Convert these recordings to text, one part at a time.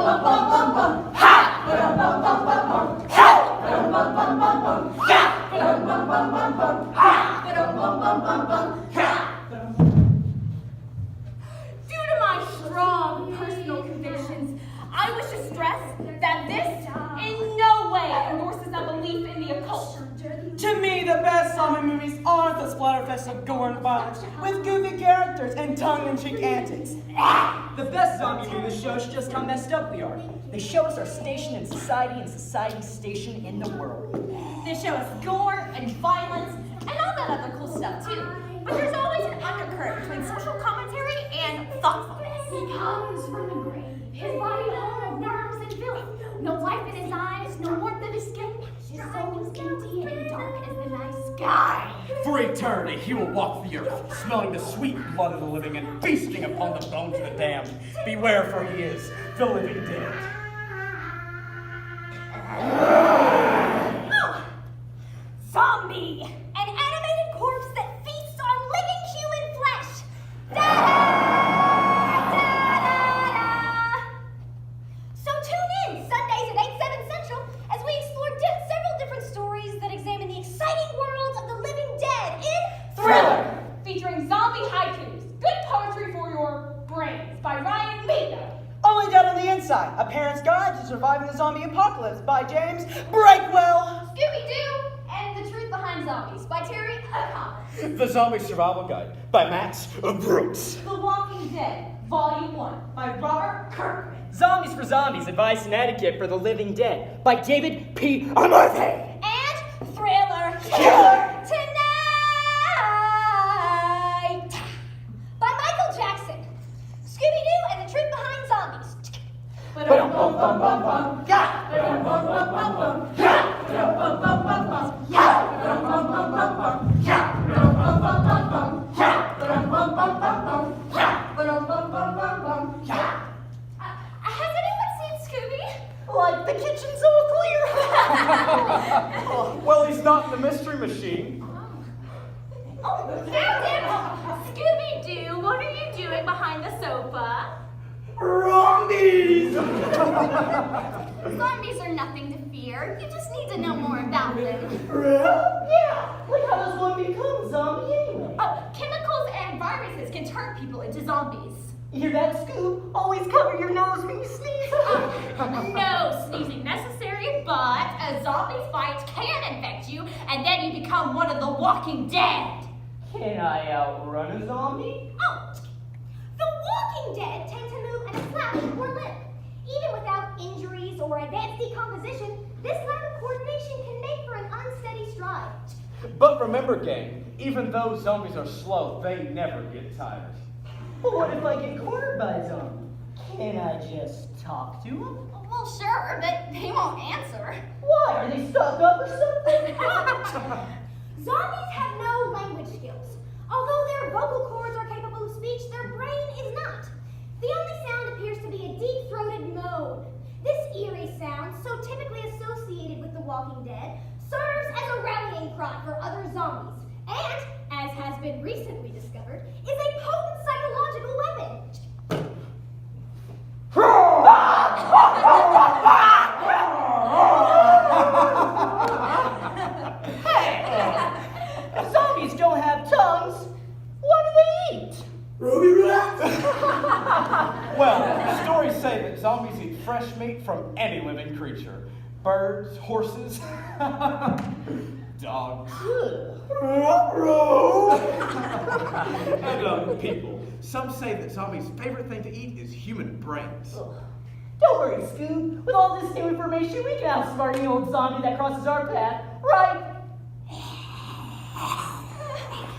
Due to my strong personal convictions, I wish to stress that this in no way endorses a belief in the occult. To me, the best zombie movies aren't the splatterfest of gore and violence, with goofy characters and tongue-in-cheek antics. The best zombie movies show us just how messed up we are. They show us our station in society and society's station in the world. They show us gore and violence and all that other cool stuff too. But there's always an undercurrent between social commentary and thoughtfulness. He comes from the grave, his body full of worms and filth. No life in his eyes, no warmth of his skin. His soul is empty and dark as the night sky. For eternity, he will walk the earth, smelling the sweet blood of the living and feasting upon the bones of the damned. Beware, for he is the living dead. Oh! Zombie! An animated corpse that feasts on living human flesh! Da-da-da-da! So tune in Sundays at 8/7 Central as we explore several different stories that examine the exciting world of the living dead in Thriller! Featuring zombie haikus, good poetry for your brains by Ryan Meadow. Only Dead on the Inside, A Parent's Guide to Surviving the Zombie Apocalypse by James Breakwell. Scooby-Doo and the Truth Behind Zombies by Terry O'Connor. The Zombie Survival Guide by Max Brooks. The Walking Dead, Volume 1 by Robert Kirkman. Zombies for Zombies, Advice and Etiquette for the Living Dead by David P. Murphy. And Thriller Killer Tonight by Michael Jackson. Scooby-Doo and the Truth Behind Zombies. Has anyone seen Scooby? Like the kitchen's all clear. Well, he's not in the Mystery Machine. Oh, found him! Scooby-Doo, what are you doing behind the sofa? Zombies! Zombies are nothing to fear. You just need to know more about them. Yeah, like how does one become a zombie anyway? Oh, chemicals and viruses can turn people into zombies. You hear that, Scoob? Always cover your nose when you sneeze. No sneezing necessary, but a zombie's bite can infect you, and then you become one of the Walking Dead. Can I outrun a zombie? Oh, the Walking Dead tend to move in a flash or limp. Even without injuries or advanced decomposition, this lack of coordination can make for an unsteady stride. But remember, gang, even though zombies are slow, they never get tired. But what if I get cornered by a zombie? Can I just talk to him? Well, sure, but they won't answer. Why? Are they stuck up or something? Zombies have no language skills. Although their vocal cords are capable of speech, their brain is not. The only sound appears to be a deep-throated moan. This eerie sound, so typically associated with the Walking Dead, serves as a rallying cry for other zombies, and, as has been recently discovered, is a potent psychological weapon. If zombies don't have tongues, what do they eat? Well, stories say that zombies eat fresh meat from any living creature. Birds, horses, dogs, and people. Some say that zombies' favorite thing to eat is human brains. Don't worry, Scoob. With all this new information, we can outsmart any old zombie that crosses our path, right?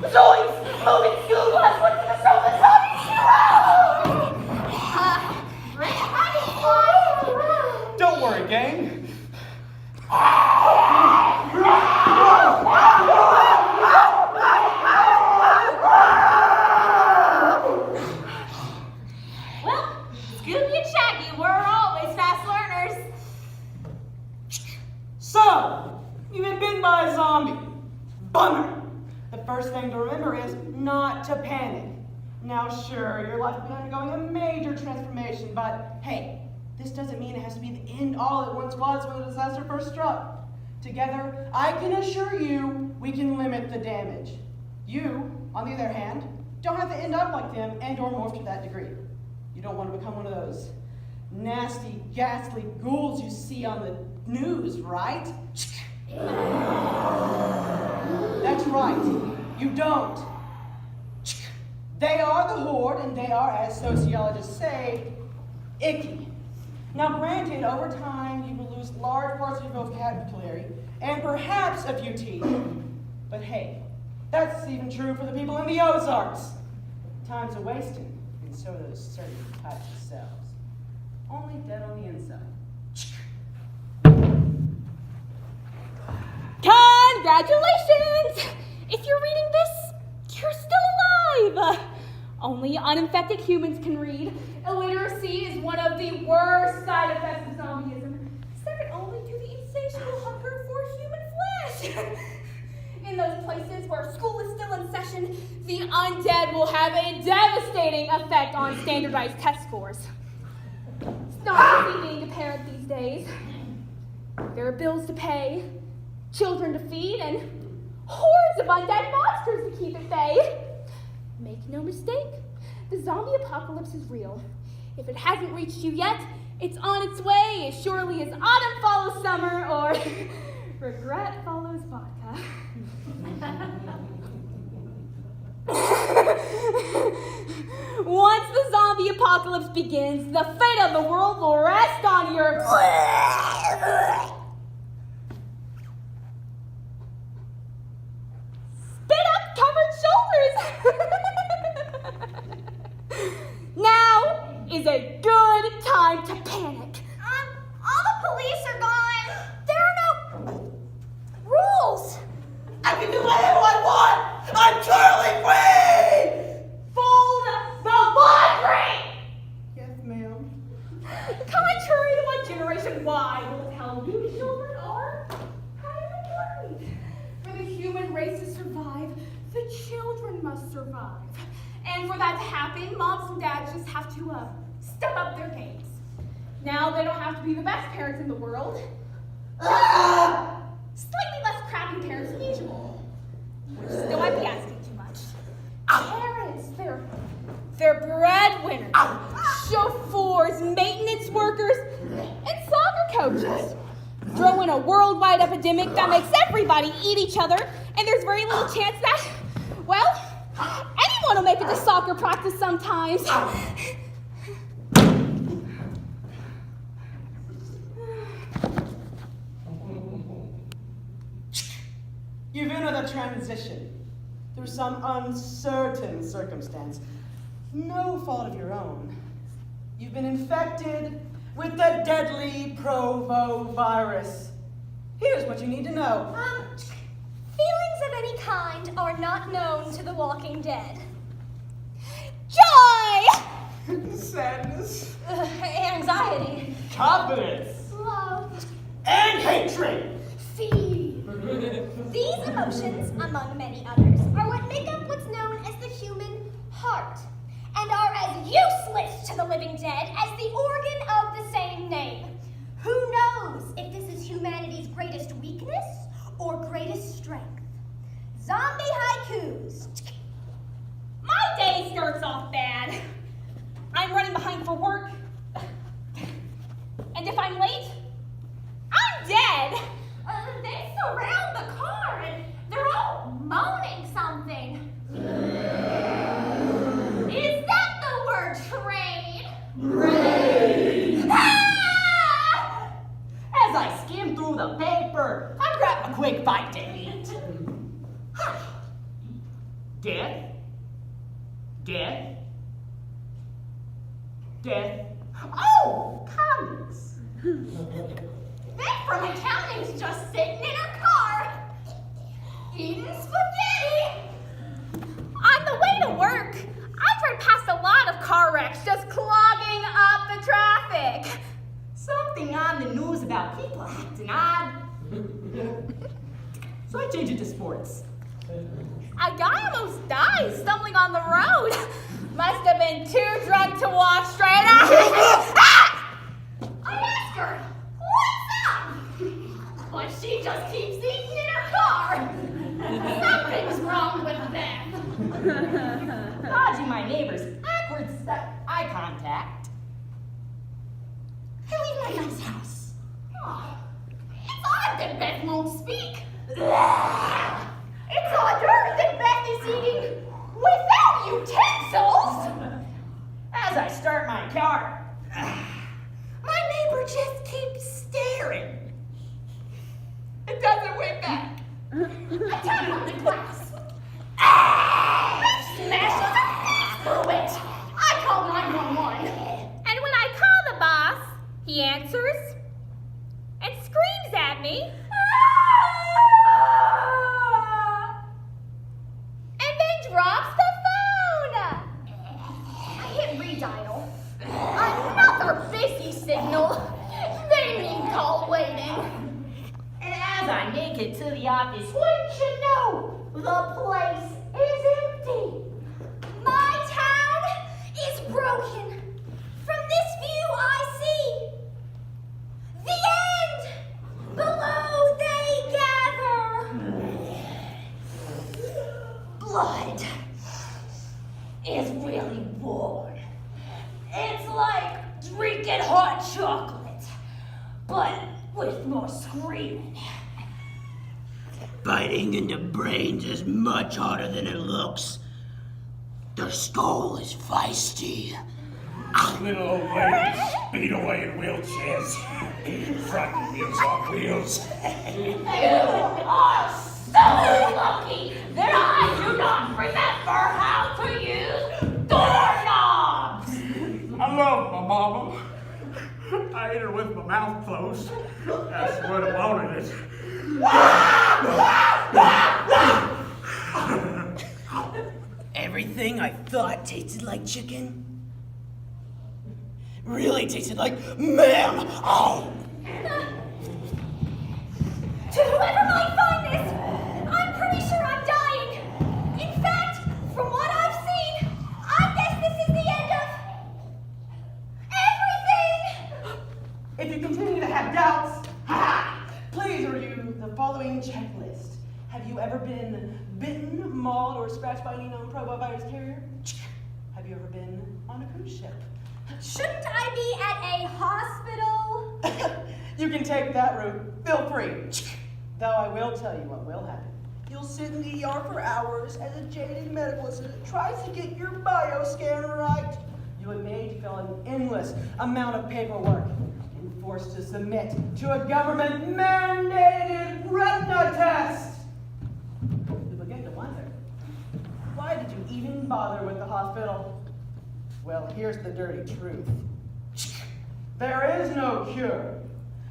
Zoinks! Move it, Scoob! Let's look to the sofa zombie! Don't worry, gang. Well, Scooby and Shaggy were always fast learners. So, you've been bitten by a zombie. Bummer! The first thing to remember is not to panic. Now, sure, your life will be undergoing a major transformation, but hey, This doesn't mean it has to be the end all it once was when the disaster first struck. Together, I can assure you we can limit the damage. You, on the other hand, don't have to end up like them and or morph to that degree. You don't want to become one of those nasty, ghastly ghouls you see on the news, right? That's right, you don't. They are the Horde, and they are, as sociologists say, icky. Now granted, over time, you will lose large parts of your vocabulary, and perhaps a few teeth. But hey, that's even true for the people in the Ozarks. Time's a-wasting, and so do certain types of cells. Only dead on the inside. Congratulations! If you're reading this, you're still alive! Only uninfected humans can read. Illiteracy is one of the worst side effects of zombieism, second only to the insatiable hunger for human flesh. In those places where school is still in session, the undead will have a devastating effect on standardized test scores. It's not easy being a parent these days. There are bills to pay, children to feed, and hordes of undead monsters to keep at bay. Make no mistake, the zombie apocalypse is real. If it hasn't reached you yet, it's on its way as surely as autumn follows summer or regret follows vodka. Once the zombie apocalypse begins, the fate of the world will rest on your spit-up covered shoulders. Now is a good time to panic. All the police are gone. There are no rules. I can do whatever I want! I'm totally free! Fold the laundry! Yes, ma'am. Contrary to what Generation Y will tell you, children are highly important. For the human race to survive, the children must survive. And for that to happen, moms and dads just have to step up their games. Now they don't have to be the best parents in the world. Slightly less crappy parents than usual. Which still might be asking too much. Parents, they're breadwinners, chauffeurs, maintenance workers, and soccer coaches. Throw in a worldwide epidemic that makes everybody eat each other, and there's very little chance that, well, anyone will make it to soccer practice sometimes. You've entered a transition through some uncertain circumstance. No fault of your own. You've been infected with the deadly Provo virus. Here's what you need to know. Feelings of any kind are not known to the Walking Dead. Joy! Sadness. Anxiety. Confidence Love. and hatred. Fear. These emotions, among many others, are what make up what's known as the human heart, and are as useless to the living dead as the organ of the same name. Who knows if this is humanity's greatest weakness or greatest strength? Zombie haikus. My day starts off bad. I'm running behind for work. And if I'm late, I'm dead. They surround the car and they're all moaning something. Is that the word train? Ah! As I skim through the paper, I grab a quick bite to eat. Death? Death? Death? Oh, comics. That from accounting's just sitting in her car, eating spaghetti. On the way to work, I drive past a lot of car wrecks just clogging up the traffic. Something on the news about people acting odd. So I change it to sports. A guy almost died stumbling on the road. Must have been too drunk to walk straight out. Ah! It's odder that Beth is eating without utensils. As I start my car, My neighbor just keeps staring. It doesn't wink back. I tap on the glass. Beth smashes a face through it. I call 911. And when I call the boss, he answers and screams at me. And then drops the phone. I hit redial. Another busy signal. They mean call waiting. and as I make it to the office, wouldn't you know, the place is empty. My town is broken. From this view I see the end. Below they gather. Blood is really warm. It's like drinking hot chocolate, but with more screaming. Biting into brains is much harder than it looks. The skull is feisty. Little old ladies speed away in wheelchairs. Front wheels on wheels. You are so lucky that I do not remember how to use doorknobs! I love my mama. I ate her with my mouth closed. That's what I wanted it. Everything I thought tasted like chicken really tasted like ma'am. Oh. To whoever might find this, I'm pretty sure I'm dying. In fact, from what I've seen, I guess this is the end of everything! If you continue to have doubts, please review the following checklist. Have you ever been bitten, mauled, or scratched by any known probovirus carrier? Have you ever been on a cruise ship? Shouldn't I be at a hospital? You can take that route. Feel free. Though I will tell you what will happen. You'll sit in the ER for hours as a jaded medical assistant tries to get your bioscan right. You will be made to fill an endless amount of paperwork and forced to submit to a government-mandated retina test. You begin to wonder, why did you even bother with the hospital? Well, here's the dirty truth. There is no cure.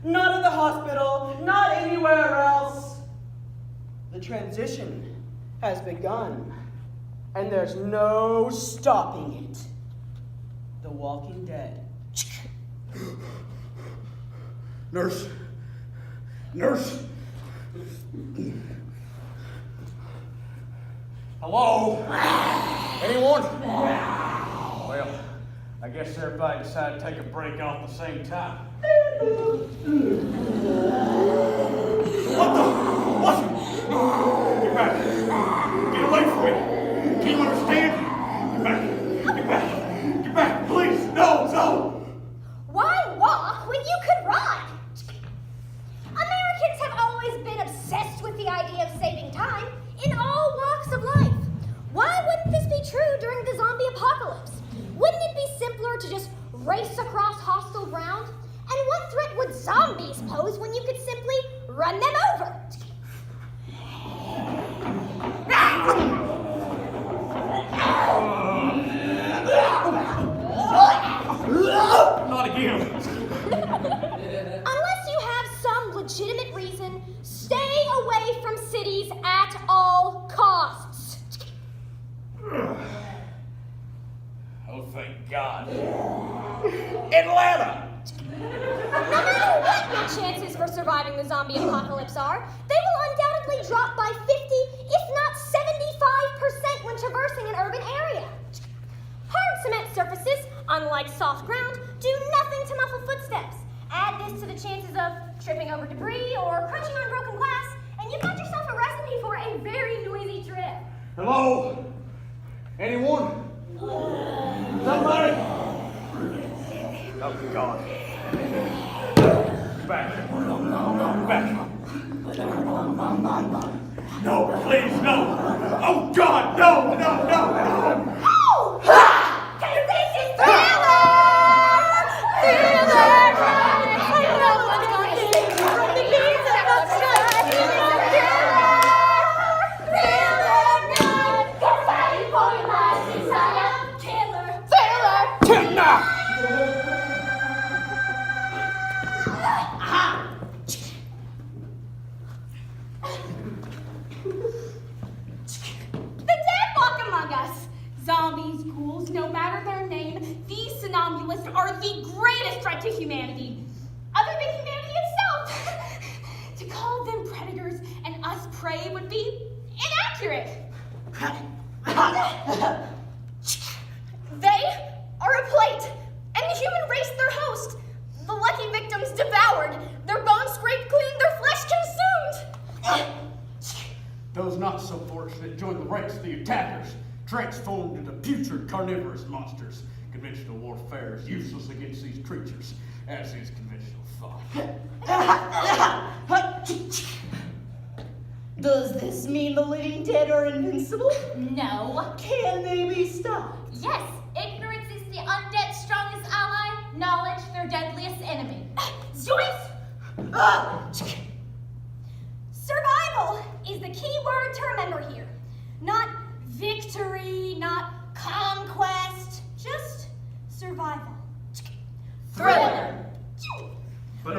Not at the hospital, not anywhere else. The transition has begun, and there's no stopping it. The Walking Dead. Nurse. Nurse. Hello? Anyone? Well, I guess everybody decided to take a break off at the same time. What the? What? Get back. Get away from me. Can't understand. Get back. Get back. Get back. Please. No, no. Why walk when you could run? Americans have always been obsessed with the idea of saving time in all walks of life. Why wouldn't this be true during the zombie apocalypse? Wouldn't it be simpler to just race across hostile ground? And what threat would zombies pose when you could simply run them over? Not again. Unless you have some legitimate reason, stay away from cities at all costs. Oh, thank God. Atlanta! No matter what your chances for surviving the zombie apocalypse are, they will undoubtedly drop by 50, if not 75% when traversing an urban area. Hard cement surfaces, unlike soft ground, do nothing to muffle footsteps. Add this to the chances of tripping over debris or crunching on broken glass, and you've got yourself a recipe for a very noisy trip. Hello? Anyone? Somebody? Oh, God. Back. Back. No, please, no. Oh, God, no, no, no, no. Oh! Because this is Thriller! Thriller! No one's gonna save you from the bees of the sky. Thriller! Run! You're fighting for your life inside a killer. Thriller! The dead walk among us. Zombies, ghouls, no matter their name, these somnambulists are the greatest threat to humanity. Other than humanity itself. To call them predators and us prey would be inaccurate. They are a plague, and the human race their host. The lucky victims devoured, their bones scraped clean, their flesh consumed. Those not so fortunate joined the ranks of the attackers, transformed into putrid carnivorous monsters. Conventional warfare is useless against these creatures, as is conventional thought. Does this mean the living dead are invincible? No. Can they be stopped? Yes, ignorance is the undead's strongest ally, knowledge their deadliest enemy. Joyce! Survival is the key word to remember here. Not victory, not conquest, just survival. Thriller. But